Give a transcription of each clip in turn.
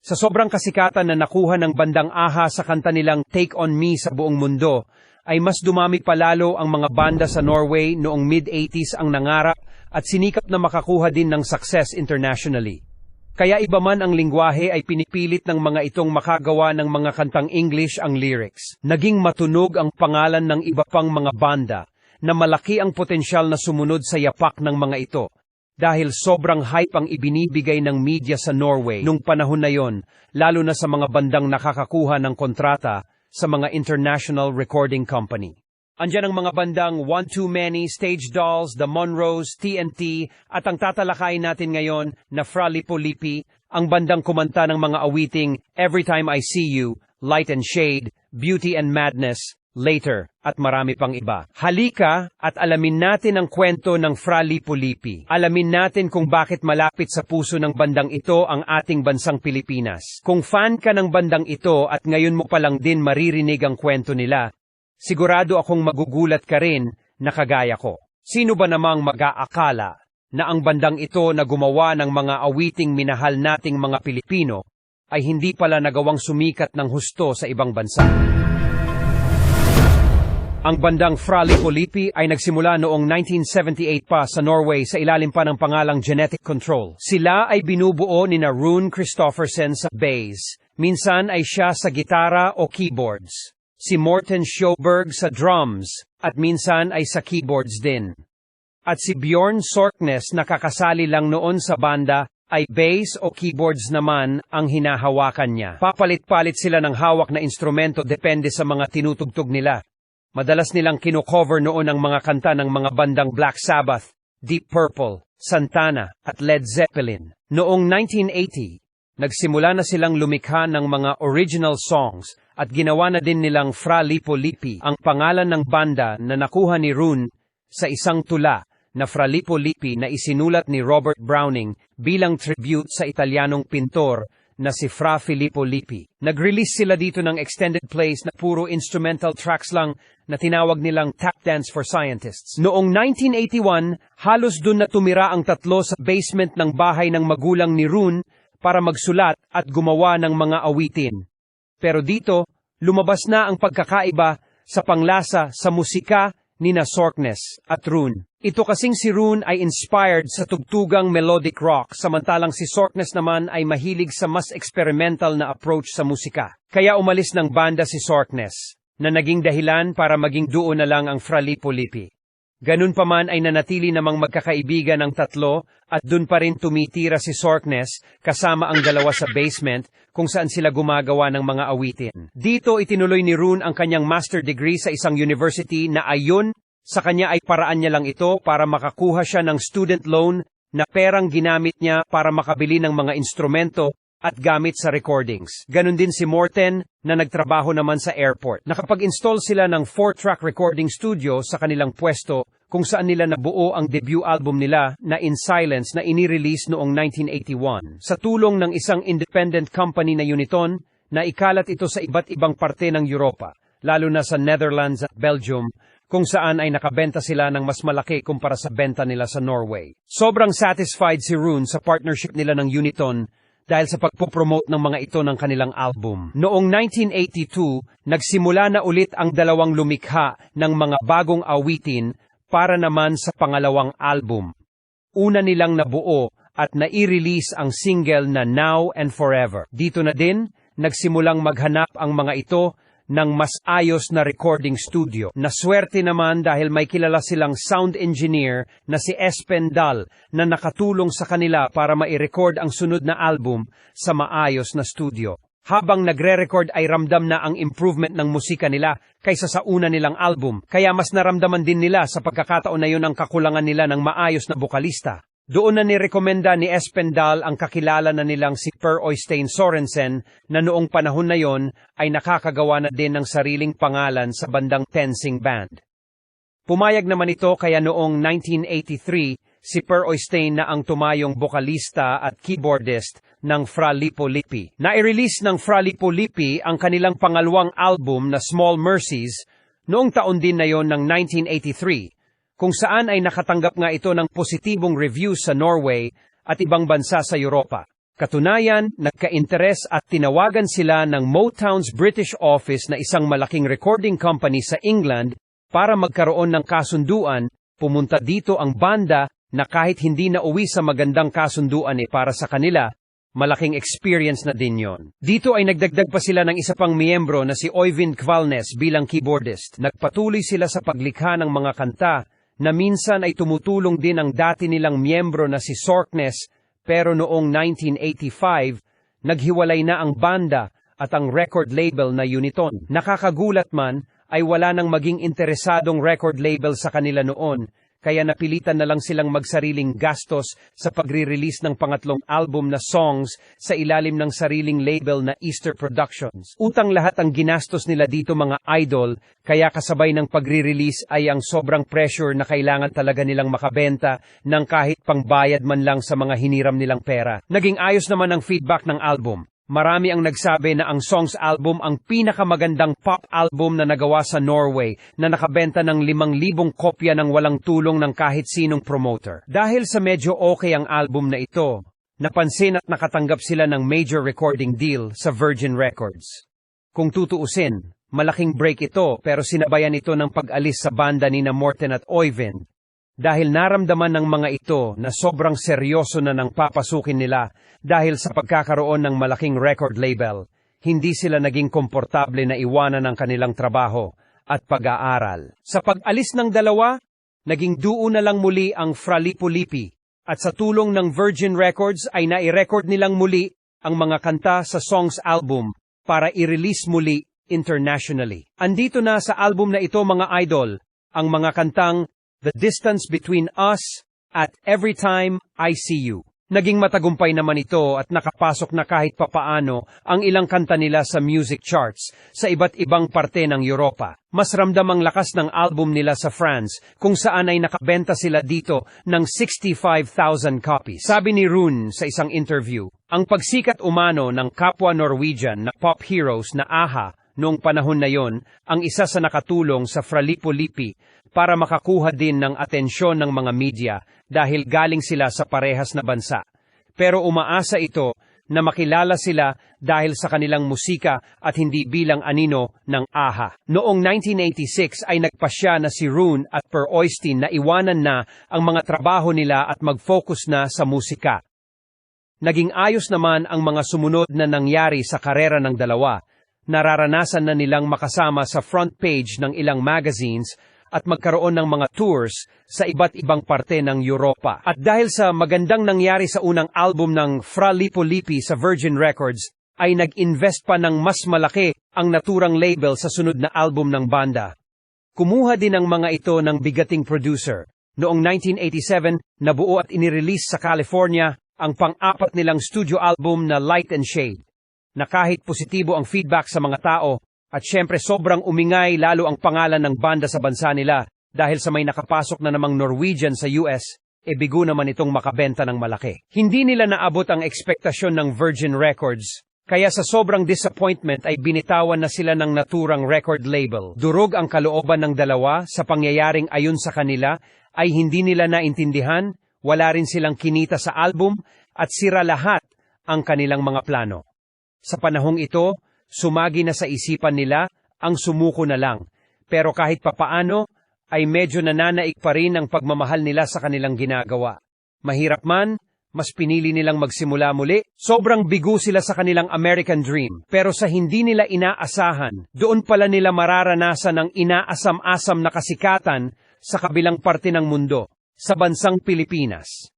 Sa sobrang kasikatan na nakuha ng bandang AHA sa kanta nilang Take On Me sa buong mundo, ay mas dumami palalo ang mga banda sa Norway noong mid-80s ang nangarap at sinikap na makakuha din ng success internationally. Kaya iba man ang lingwahe ay pinipilit ng mga itong makagawa ng mga kantang English ang lyrics. Naging matunog ang pangalan ng iba pang mga banda na malaki ang potensyal na sumunod sa yapak ng mga ito. Dahil sobrang hype ang ibinibigay ng media sa Norway nung panahon na yon, lalo na sa mga bandang nakakakuha ng kontrata sa mga international recording company. Andiyan ang mga bandang One Too Many, Stage Dolls, The Monroes, TNT, at ang tatalakayin natin ngayon na Fra Lippo-Lippi, ang bandang kumanta ng mga awiting Every Time I See You, Light and Shade, Beauty and Madness, Later, at marami pang iba. Halika at alamin natin ang kwento ng Fra Lippo-Lippi. Alamin natin kung bakit malapit sa puso ng bandang ito ang ating bansang Pilipinas. Kung fan ka ng bandang ito at ngayon mo palang din maririnig ang kwento nila, sigurado akong magugulat ka rin na kagaya ko. Sino ba namang mag-aakala na ang bandang ito na gumawa ng mga awiting minahal nating mga Pilipino ay hindi pala nagawang sumikat ng husto sa ibang bansa? Ang bandang Fra Lippo-Lippi ay nagsimula noong 1978 pa sa Norway sa ilalim pa ng pangalang Genetic Control. Sila ay binubuo ni Rune Christoffersen sa bass, minsan ay siya sa gitara o keyboards, si Morten Sjöberg sa drums, at minsan ay sa keyboards din. At si Bjorn Sorknes na kakasali lang noon sa banda ay bass o keyboards naman ang hinahawakan niya. Papalit-palit sila ng hawak na instrumento depende sa mga tinutugtog nila. Madalas nilang kino-cover noon ang mga kanta ng mga bandang Black Sabbath, Deep Purple, Santana, at Led Zeppelin. Noong 1980, nagsimula na silang lumikha ng mga original songs at ginawa na din nilang Fra Lippo-Lippi ang pangalan ng banda na nakuha ni Rune sa isang tula na Fra Lippo-Lippi na isinulat ni Robert Browning bilang tribute sa Italianong pintor na si Fra Filippo Lippi. Nag-release sila dito ng extended plays na puro instrumental tracks lang na tinawag nilang Tap Dance for Scientists. Noong 1981, halos dun na tumira ang tatlo sa basement ng bahay ng magulang ni Rune para magsulat at gumawa ng mga awitin. Pero dito, lumabas na ang pagkakaiba sa panglasa sa musika nina Sorknes at Rune. Ito kasing si Rune ay inspired sa tugtugang melodic rock, samantalang si Sorknes naman ay mahilig sa mas experimental na approach sa musika. Kaya umalis ng banda si Sorknes, na naging dahilan para maging duo na lang ang Fra Lippo-Lippi. Ganun pa man ay nanatili namang magkakaibigan ang tatlo at dun pa rin tumitira si Sorknes kasama ang dalawa sa basement kung saan sila gumagawa ng mga awitin. Dito itinuloy ni Rune ang kanyang master degree sa isang university na ayon sa kanya ay paraan niya lang ito para makakuha siya ng student loan na perang ginamit niya para makabili ng mga instrumento at gamit sa recordings. Ganon din si Morten na nagtrabaho naman sa airport. Nakapag-install sila ng 4-track recording studio sa kanilang pwesto kung saan nila nabuo ang debut album nila na In Silence na inirelease noong 1981. Sa tulong ng isang independent company na Uniton na ikalat ito sa iba't ibang parte ng Europa, lalo na sa Netherlands at Belgium, kung saan ay nakabenta sila ng mas malaki kumpara sa benta nila sa Norway. Sobrang satisfied si Rune sa partnership nila ng Uniton dahil sa pagpopromote ng mga ito ng kanilang album. Noong 1982, nagsimula na ulit ang dalawang lumikha ng mga bagong awitin para naman sa pangalawang album. Una nilang nabuo at nai-release ang single na Now and Forever. Dito na din, nagsimulang maghanap ang mga ito ng mas ayos na recording studio. Naswerte naman dahil may kilala silang sound engineer na si Espen Dahl na nakatulong sa kanila para mai-record ang sunod na album sa maayos na studio. Habang nagre-record ay ramdam na ang improvement ng musika nila kaysa sa una nilang album, kaya mas naramdaman din nila sa pagkakataon na yun ang kakulangan nila ng maayos na bokalista. Doon na nirekomenda ni Espen Dahl ang kakilala na nilang si Per Øystein Sørensen na noong panahon na yon ay nakakagawa na din ng sariling pangalan sa bandang TenSing Band. Pumayag naman ito kaya noong 1983 si Per Øystein na ang tumayong bokalista at keyboardist ng Fra Lippo-Lippi. Nai-release ng Fra Lippo-Lippi ang kanilang pangalawang album na Small Mercies noong taon din na yon ng 1983. Kung saan ay nakatanggap nga ito ng positibong reviews sa Norway at ibang bansa sa Europa. Katunayan, nagka-interes at tinawagan sila ng Motown's British office na isang malaking recording company sa England para magkaroon ng kasunduan. Pumunta dito ang banda na kahit hindi na uwi sa magandang kasunduan para sa kanila, malaking experience na din yon. Dito ay nagdagdag pa sila ng isa pang miyembro na si Øyvind Kvalnes bilang keyboardist. Nagpatuloy sila sa paglikha ng mga kanta na minsan ay tumutulong din ang dati nilang miyembro na si Sorknes, pero noong 1985, naghiwalay na ang banda at ang record label na Uniton. Nakakagulat man ay wala nang maging interesadong record label sa kanila noon, kaya napilitan na lang silang magsariling gastos sa pagre-release ng pangatlong album na Songs sa ilalim ng sariling label na Easter Productions. Utang lahat ang ginastos nila dito mga idol, kaya kasabay ng pagre-release ay ang sobrang pressure na kailangan talaga nilang makabenta ng kahit pangbayad man lang sa mga hiniram nilang pera. Naging ayos naman ang feedback ng album. Marami ang nagsabi na ang Songs album ang pinakamagandang pop album na nagawa sa Norway na nakabenta ng 5,000 kopya ng walang tulong ng kahit sinong promoter. Dahil sa medyo okay ang album na ito, napansin at nakatanggap sila ng major recording deal sa Virgin Records. Kung tutuusin, malaking break ito pero sinabayan ito ng pag-alis sa banda ni Morten at Øyvind. Dahil naramdaman ng mga ito na sobrang seryoso na nang papasukin nila dahil sa pagkakaroon ng malaking record label, hindi sila naging komportable na iwanan ang kanilang trabaho at pag-aaral. Sa pag-alis ng dalawa, naging duo na lang muli ang Fra Lippo-Lippi at sa tulong ng Virgin Records ay nai-record nilang muli ang mga kanta sa Songs album para i-release muli internationally. Andito na sa album na ito mga idol, ang mga kantang The Distance Between Us at Every Time I See You. Naging matagumpay naman ito at nakapasok na kahit papaano ang ilang kanta nila sa music charts sa iba't ibang parte ng Europa. Mas ramdam ang lakas ng album nila sa France kung saan ay nakabenta sila dito ng 65,000 copies. Sabi ni Rune sa isang interview, ang pagsikat umano ng kapwa Norwegian na pop heroes na AHA noong panahon na yon ang isa sa nakatulong sa Fra Lippo-Lippi para makakuha din ng atensyon ng mga media dahil galing sila sa parehas na bansa. Pero umaasa ito na makilala sila dahil sa kanilang musika at hindi bilang anino ng AHA. Noong 1986 ay nagpasya na si Rune at Per Øystein na iwanan na ang mga trabaho nila at mag-focus na sa musika. Naging ayos naman ang mga sumunod na nangyari sa karera ng dalawa. Nararanasan na nilang makasama sa front page ng ilang magazines at magkaroon ng mga tours sa iba't ibang parte ng Europa. At dahil sa magandang nangyari sa unang album ng Fra Lippo-Lippi sa Virgin Records, ay nag-invest pa ng mas malaki ang naturang label sa sunod na album ng banda. Kumuha din ang mga ito ng bigating producer. Noong 1987, nabuo at inirelease sa California ang pang-apat nilang studio album na Light and Shade, na kahit positibo ang feedback sa mga tao, at syempre sobrang umingay lalo ang pangalan ng banda sa bansa nila dahil sa may nakapasok na namang Norwegian sa US, bigo naman itong makabenta ng malaki. Hindi nila naabot ang ekspektasyon ng Virgin Records, kaya sa sobrang disappointment ay binitawan na sila ng naturang record label. Durog ang kalooban ng dalawa sa pangyayaring ayon sa kanila ay hindi nila naintindihan, wala rin silang kinita sa album at sira lahat ang kanilang mga plano. Sa panahong ito, sumagi na sa isipan nila ang sumuko na lang. Pero kahit papaano, ay medyo nananaig pa rin ang pagmamahal nila sa kanilang ginagawa. Mahirap man, mas pinili nilang magsimula muli. Sobrang bigo sila sa kanilang American Dream. Pero sa hindi nila inaasahan, doon pala nila mararanasan ang inaasam-asam na kasikatan sa kabilang parte ng mundo, sa bansang Pilipinas.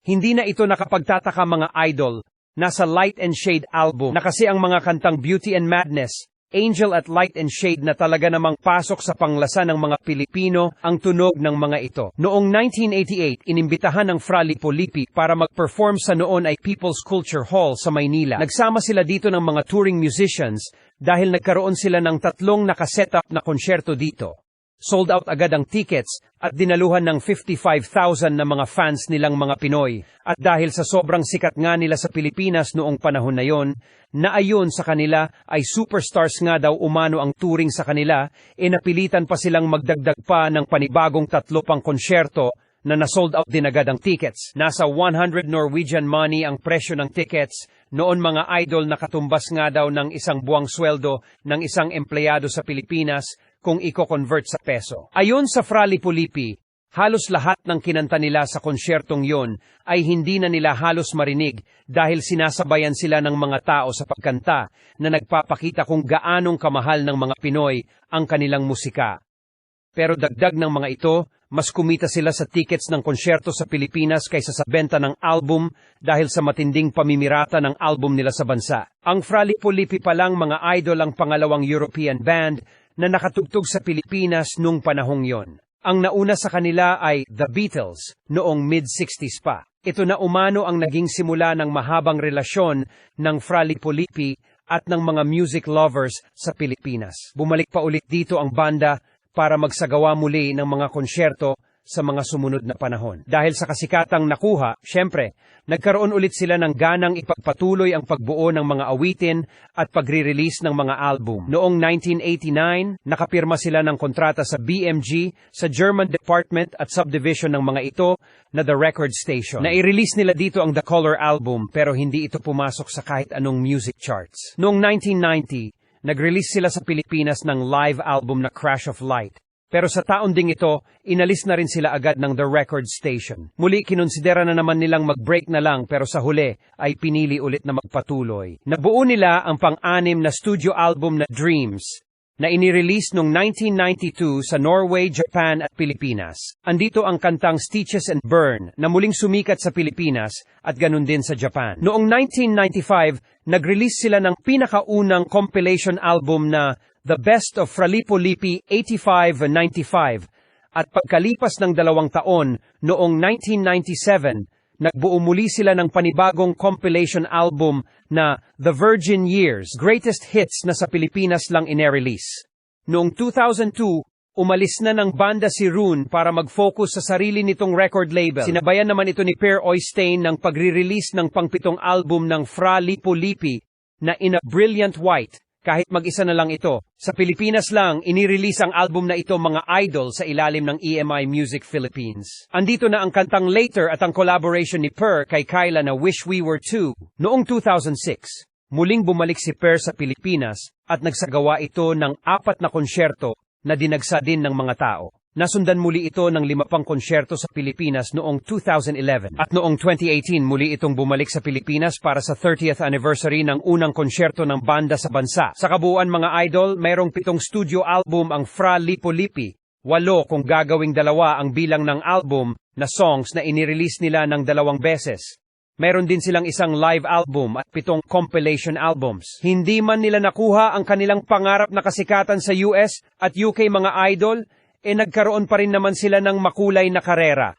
Hindi na ito nakapagtataka mga idol. Nasa Light and Shade album na kasi ang mga kantang Beauty and Madness, Angel at Light and Shade na talaga namang pasok sa panglasa ng mga Pilipino ang tunog ng mga ito. Noong 1988, inimbitahan ng Fra Lippo-Lippi para mag-perform sa noon ay People's Culture Hall sa Maynila. Nagsama sila dito ng mga touring musicians dahil nagkaroon sila ng 3 nakasetup na konsyerto dito. Sold out agad ang tickets at dinaluhan ng 55,000 na mga fans nilang mga Pinoy. At dahil sa sobrang sikat nga nila sa Pilipinas noong panahon na yon, na ayon sa kanila ay superstars nga daw umano ang touring sa kanila, napilitan pa silang magdagdag pa ng panibagong 3 pang konsyerto na nasold out din agad ang tickets. Nasa 100 Norwegian money ang presyo ng tickets. Noon mga idol nakatumbas nga daw ng isang buwang sweldo ng isang empleyado sa Pilipinas kung i-convert sa peso. Ayon sa Fra Lippo-Lippi, halos lahat ng kinanta nila sa konsyertong yon ay hindi na nila halos marinig dahil sinasabayan sila ng mga tao sa pagkanta na nagpapakita kung gaanong kamahal ng mga Pinoy ang kanilang musika. Pero dagdag ng mga ito, mas kumita sila sa tickets ng konsyerto sa Pilipinas kaysa sa benta ng album dahil sa matinding pamimirata ng album nila sa bansa. Ang Fra Lippo-Lippi palang mga idol ang pangalawang European band na nakatugtog sa Pilipinas nung panahong yon. Ang nauna sa kanila ay The Beatles noong mid-60s pa. Ito na umano ang naging simula ng mahabang relasyon ng Fra Lippo-Lippi at ng mga music lovers sa Pilipinas. Bumalik pa ulit dito ang banda para magsagawa muli ng mga konsyerto sa mga sumunod na panahon. Dahil sa kasikatang nakuha, syempre, nagkaroon ulit sila ng ganang ipagpatuloy ang pagbuo ng mga awitin at pagre-release ng mga album. Noong 1989, nakapirma sila ng kontrata sa BMG, sa German Department at Subdivision ng mga ito na The Record Station. Nai-release nila dito ang The Color album pero hindi ito pumasok sa kahit anong music charts. Noong 1990, nag-release sila sa Pilipinas ng live album na Crash of Light. Pero sa taon ding ito, inalis na rin sila agad ng The Record Station. Muli kinonsidera na naman nilang mag-break na lang pero sa huli ay pinili ulit na magpatuloy. Nabuo nila ang pang-anim na studio album na Dreams na inirelease noong 1992 sa Norway, Japan at Pilipinas. Andito ang kantang Stitches and Burn na muling sumikat sa Pilipinas at ganun din sa Japan. Noong 1995, nag-release sila ng pinakaunang compilation album na The Best of Fra Lippo-Lippi 85-95 at pagkalipas ng 2 taon, noong 1997, nagbuo muli sila ng panibagong compilation album na The Virgin Years, Greatest Hits na sa Pilipinas lang ine-release. Noong 2002, umalis na ng banda si Rune para mag-focus sa sarili nitong record label. Sinabayan naman ito ni Per Oystein ng pagre-release ng pang-7 album ng Fra Lippo-Lippi na In a Brilliant White. Kahit mag-isa na lang ito, sa Pilipinas lang, inirelease ang album na ito mga idol sa ilalim ng EMI Music Philippines. Andito na ang kantang Later at ang collaboration ni Per kay Kyla na Wish We Were Two. Noong 2006, muling bumalik si Per sa Pilipinas at nagsagawa ito ng 4 na konsyerto na dinagsa din ng mga tao. Nasundan muli ito ng 5 pang konsyerto sa Pilipinas noong 2011. At noong 2018 muli itong bumalik sa Pilipinas para sa 30th anniversary ng unang konsyerto ng banda sa bansa. Sa kabuuan mga idol, mayroong 7 studio album ang Fra Lippo-Lippi. 8 kung gagawing 2 ang bilang ng album na songs na inirelease nila ng 2 beses. Meron din silang isang live album at 7 compilation albums. Hindi man nila nakuha ang kanilang pangarap na kasikatan sa US at UK mga idol, nagkaroon pa rin naman sila ng makulay na karera.